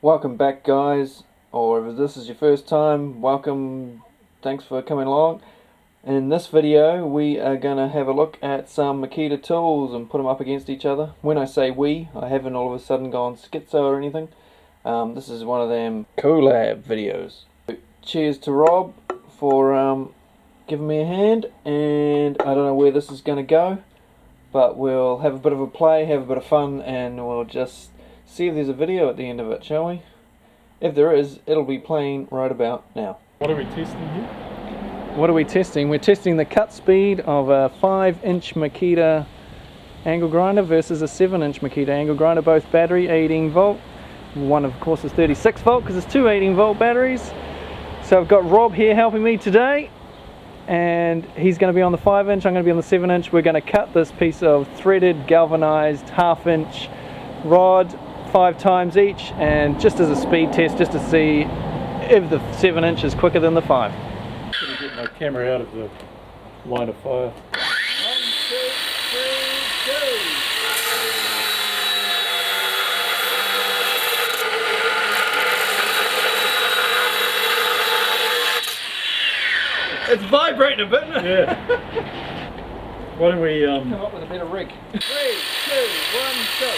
Welcome back, guys, or if this is your first time, welcome, thanks for coming along. In this video we are going to have a look at some Makita tools and put them up against each other. When I say we, I haven't all of a sudden gone schizo or anything. This is one of them collab videos. Cheers to Rob for giving me a hand, and I don't know where this is going to go, but we'll have a bit of a play, have a bit of fun, and we'll just see if there's a video at the end of it, shall we? If there is, it'll be playing right about now. What are we testing here? What are we testing? We're testing the cut speed of a 5-inch Makita angle grinder versus a 7-inch Makita angle grinder, both battery 18 volt. One of course is 36 volt because it's two 18 volt batteries. So I've got Rob here helping me today, and he's going to be on the 5-inch, I'm going to be on the 7-inch. We're going to cut this piece of threaded galvanized 1/2-inch rod 5 times each, and just as a speed test, just to see if the 7-inch is quicker than the 5. I'm going to get my camera out of the line of fire. 1, 2, 3, go! It's vibrating a bit, isn't it? Yeah. Why don't we come up with a better rig? 3, 2, 1, go!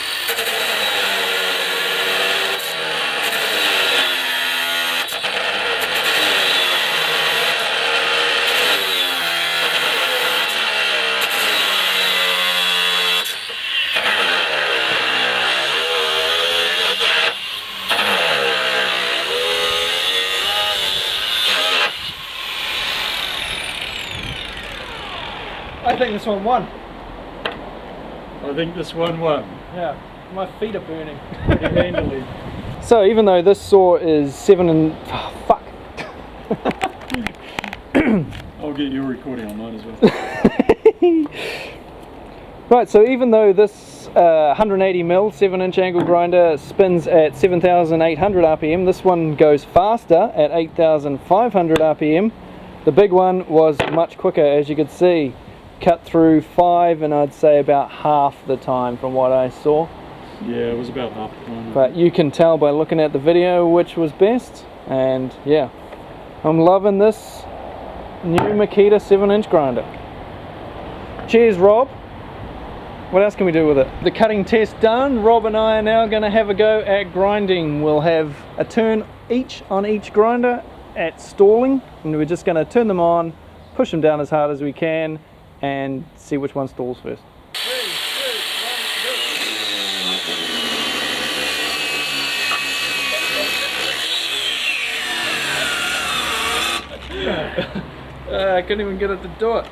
I think this one won. I think this one won. Yeah, my feet are burning. Handily. So even though this saw is 7 and... Oh, fuck. I'll get your recording on mine as well. Right, so even though this 180mm 7-inch angle grinder spins at 7,800 RPM, this one goes faster at 8,500 RPM. The big one was much quicker, as you could see. Cut through 5 and I'd say about half the time from what I saw. Yeah, it was about half the time. But you can tell by looking at the video which was best, and yeah, I'm loving this new Makita 7-inch grinder. Cheers, Rob. What else can we do with it? The cutting test done. Rob and I are now going to have a go at grinding. We'll have a turn each on each grinder at stalling, and we're just going to turn them on, push them down as hard as we can, and see which one stalls first. 3, 2, 1, go! I couldn't even get it to do it.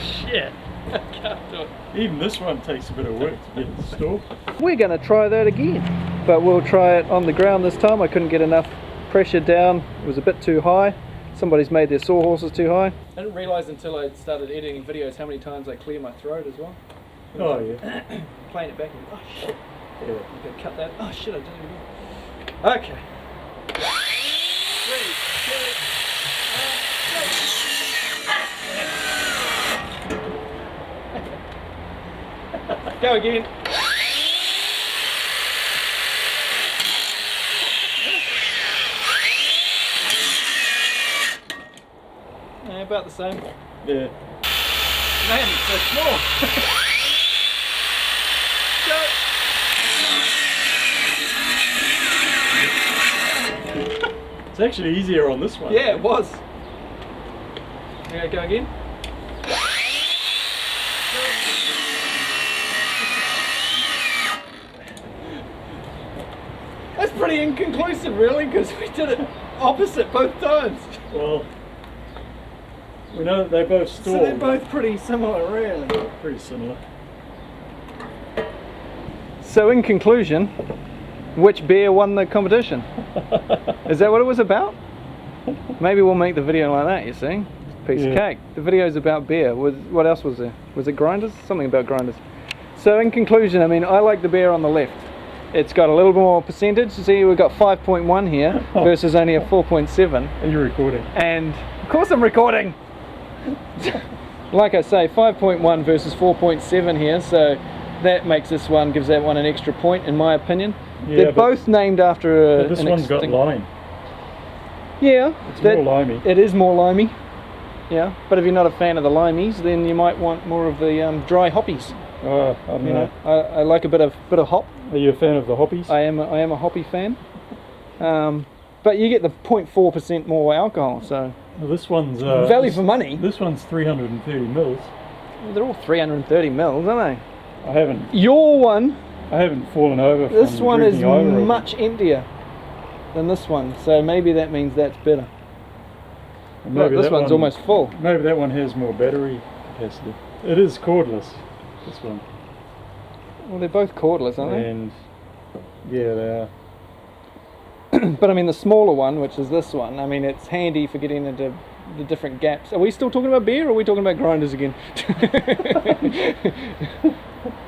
Shit, I can't do it. Even this one takes a bit of work to get installed. We're going to try that again, but we'll try it on the ground this time. I couldn't get enough pressure down, it was a bit too high. Somebody's made their sawhorses too high. I didn't realise until I started editing videos how many times I clear my throat as well. Oh yeah. Playing it back and oh shit. Yeah. I'm going to cut that. Oh shit, I didn't even do it. Okay. 3, 2, 1, go! Go again. Yeah, about the same. Yeah. Man, it's so small. Go. It's actually easier on this one. Yeah, it was. Okay, go again. That's pretty inconclusive, really, because we did it opposite both times. Well, we know that they both stall. So they're both pretty similar, really. Pretty similar. So in conclusion, which beer won the competition? Is that what it was about? Maybe we'll make the video like that, you see. Piece of cake. The video's about beer. What else was there? Was it grinders? Something about grinders. So in conclusion, I mean, I like the beer on the left. It's got a little bit more percentage. See, we've got 5.1 here versus only a 4.7. And you're recording. And of course I'm recording. like I say, 5.1 versus 4.7 here, so that makes this one, gives that one an extra point in my opinion. Yeah, they're both named after a... This one's got lime. Yeah. It's more limey. It is more limey. Yeah, but if you're not a fan of the limeys, then you might want more of the dry hoppies. I don't know. I like a bit of hop. Are you a fan of the hoppies? I am a hoppy fan. But you get the 0.4% more alcohol, so... Well, this one's... value for money. This one's 330 mils. Well, they're all 330 mils, aren't I haven't... they? Your one... I haven't fallen over from This one is drinking over it. much emptier than this one, so maybe that means that's better. Look, this one's almost full. Maybe that one has more battery capacity. It is cordless, this one. Well, they're both cordless, aren't they? And yeah, they are. But I mean the smaller one, which is this one, I mean it's handy for getting into the different gaps. Are we still talking about beer or are we talking about grinders again?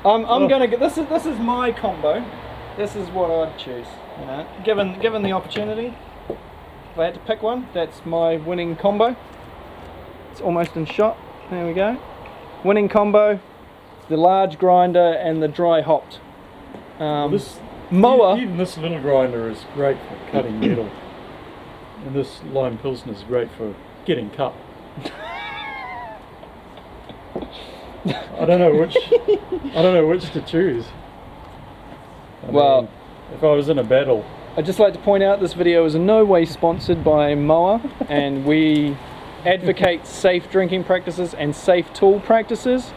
I'm gonna get this is my combo. This is what I'd choose, you know. Given the opportunity, if I had to pick one, that's my winning combo. It's almost in shot. There we go. Winning combo, the large grinder and the dry hopped. Mower. Even this little grinder is great for cutting metal, and this lime pilsner is great for getting cut. I don't know which to choose. I mean, if I was in a battle. I'd just like to point out this video is in no way sponsored by Mower, and we advocate safe drinking practices and safe tool practices.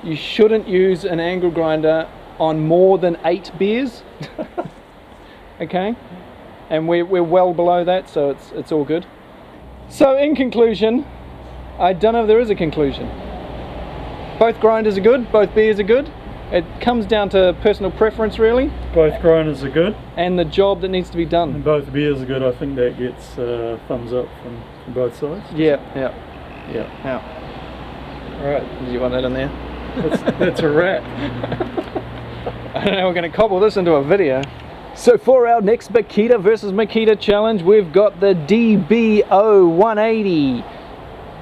You shouldn't use an angle grinder on more than 8 beers. Okay, and we're well below that, so it's all good. So in conclusion, I don't know if there is a conclusion. Both grinders are good, both beers are good. It comes down to personal preference really. Both grinders are good. And the job that needs to be done. And both beers are good. I think that gets thumbs up from both sides. Yeah. Alright. Did you want that in there? That's a wrap. I don't know, we're going to cobble this into a video. So for our next Makita versus Makita challenge, we've got the DBO180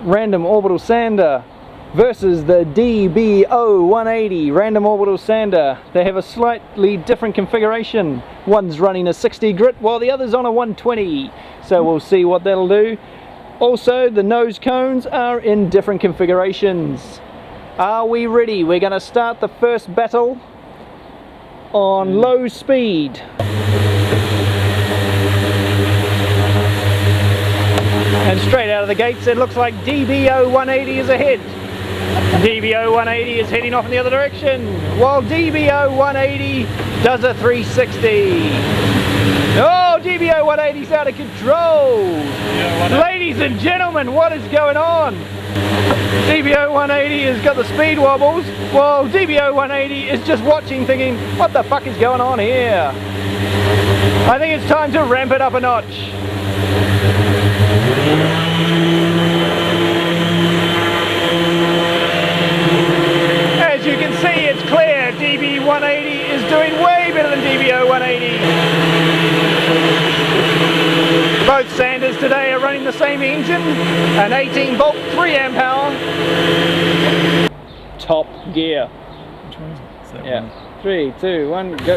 random orbital sander versus the DBO180 random orbital sander. They have a slightly different configuration. One's running a 60 grit while the other's on a 120. So we'll see what that'll do. Also, the nose cones are in different configurations. Are we ready? We're going to start the first battle on low speed. And straight out of the gates it looks like DBO180 is ahead. DBO180 is heading off in the other direction, while DBO180 does a 360. Oh, DBO180's out of control! Ladies and gentlemen, what is going on? DBO180 has got the speed wobbles, while DBO180 is just watching thinking, what the fuck is going on here? I think it's time to ramp it up a notch. As you can see, it's clear, DB180 is doing way better than DBO180. Both sanders today are running the same engine, an 18 volt 3 amp hour. Top gear. Which one is it? Is that Yeah. one? 3, 2, 1, go.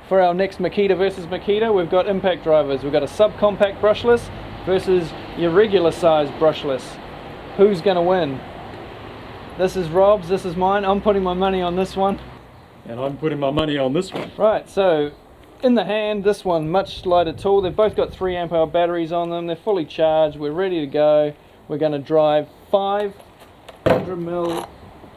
For our next Makita versus Makita, we've got impact drivers. We've got a subcompact brushless versus your regular size brushless. Who's going to win? This is Rob's, this is mine. I'm putting my money on this one. And I'm putting my money on this one. Right, so in the hand, this one, much lighter tool. They've both got 3 amp hour batteries on them. They're fully charged. We're ready to go. We're going to drive 500mm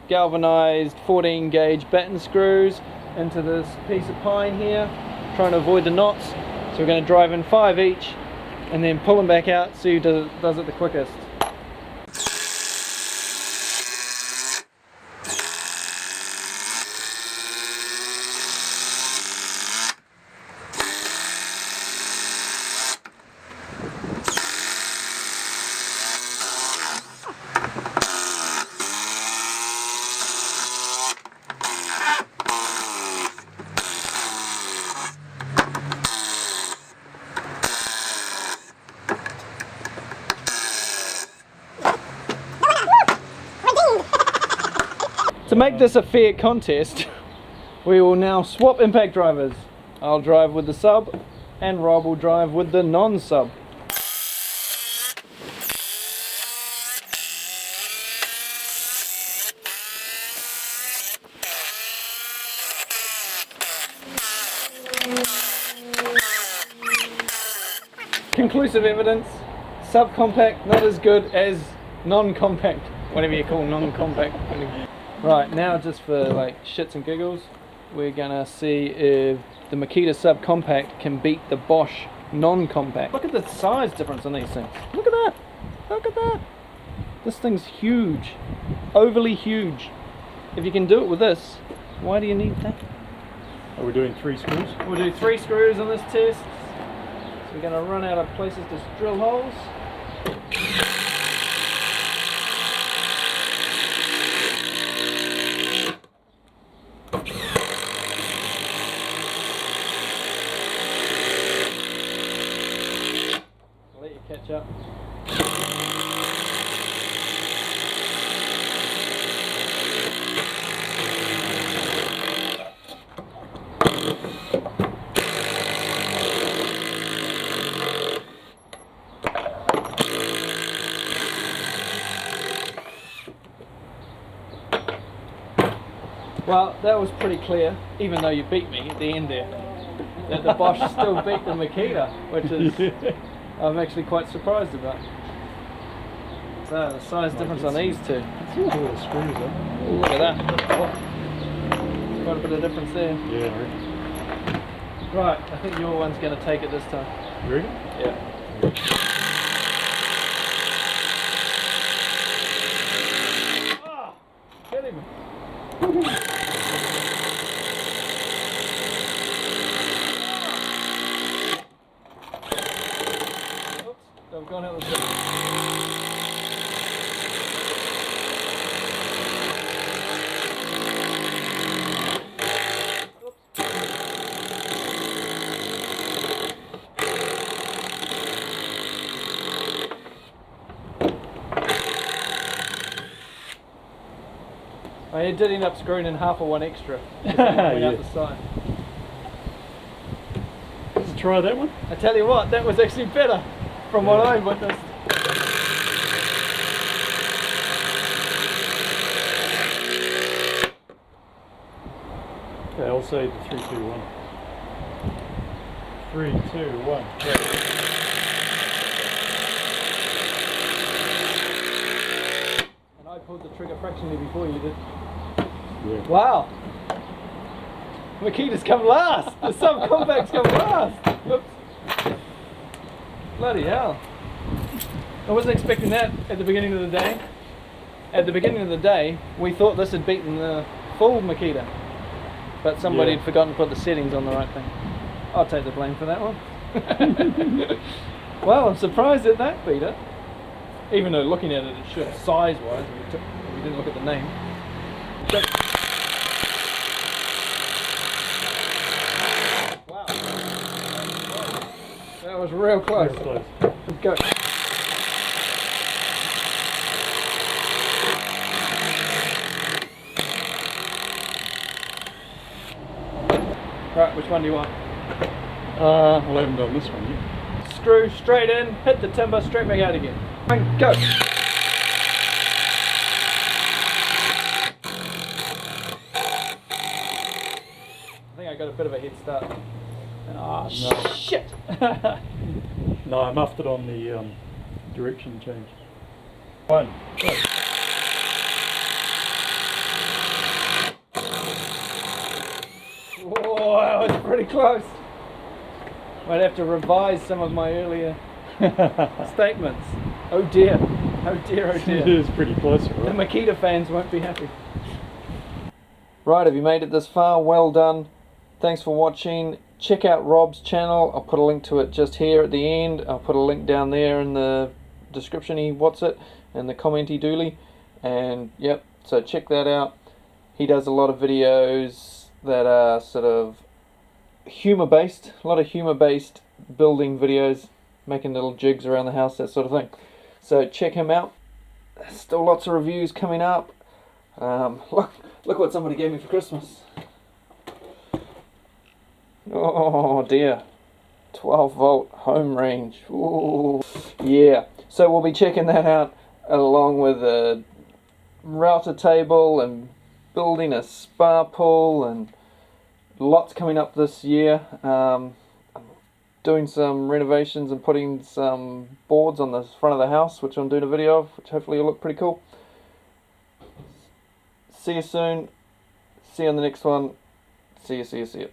galvanized 14 gauge batten screws into this piece of pine here. trying to avoid the knots. So we're going to drive in 5 each and then pull them back out, see who does it the quickest. To make this a fair contest, we will now swap impact drivers. I'll drive with the sub and Rob will drive with the non-sub. Conclusive evidence, subcompact not as good as non-compact, whatever you call non-compact. Right, now just for like shits and giggles, we're gonna see if the Makita subcompact can beat the Bosch non-compact. Look at the size difference on these things. Look at that. Look at that. This thing's huge. Overly huge. If you can do it with this, why do you need that? Are we doing 3 screws? We'll do 3 screws on this test. So we're gonna run out of places to drill holes. Catch up. Well, that was pretty clear, even though you beat me at the end there, that the Bosch still beat the Makita, which is I'm actually quite surprised about. So the size difference on these two. It's all the screws, huh? Look at that. Quite a bit of difference there. Yeah, I reckon. Right, I think your one's going to take it this time. You reckon? Yeah. Ah! Get him! I've gone out the door. I did end up screwing in half of one extra. Out the side. Let's try that one. I tell you what, that was actually better from what I witnessed. Okay, I'll say the 3, 2, 1. 3, 2, 1. Yeah. And I pulled the trigger fractionally before you did. Yeah. Wow! Makita's come last! The subcompact's come last! Whoops. Bloody hell. I wasn't expecting that at the beginning of the day. At the beginning of the day, we thought this had beaten the full Makita. But somebody had forgotten to put the settings on the right thing. I'll take the blame for that one. Well, I'm surprised that that beat it. Even though looking at it, it should, size-wise, we didn't look at the name. Wow. That was real close. Real close. Let's go. Right, which one do you want? Well, I haven't done this one yet. Screw straight in, hit the timber, straight back out again. And go! I think I got a bit of a head start. Ah, no. Shit! No, I muffed it on the direction change. 1, go. Whoa, that was pretty close. Might have to revise some of my earlier statements. Oh dear. Oh dear, oh dear. It is pretty close, The right? Makita fans won't be happy. Right, have you made it this far? Well done. Thanks for watching. Check out Rob's channel. I'll put a link to it just here at the end. I'll put a link down there in the description-y what's it, and the commenty dooly. And yep, so check that out. He does a lot of videos that are sort of humor-based, a lot of humor-based building videos, making little jigs around the house, that sort of thing. So check him out. Still lots of reviews coming up. Look what somebody gave me for Christmas. Oh dear. 12 volt home range. Ooh. Yeah. So we'll be checking that out along with a router table and building a spa pool and lots coming up this year. Doing some renovations and putting some boards on the front of the house, which I'm doing a video of, which hopefully will look pretty cool. See you soon. See you on the next one. See you.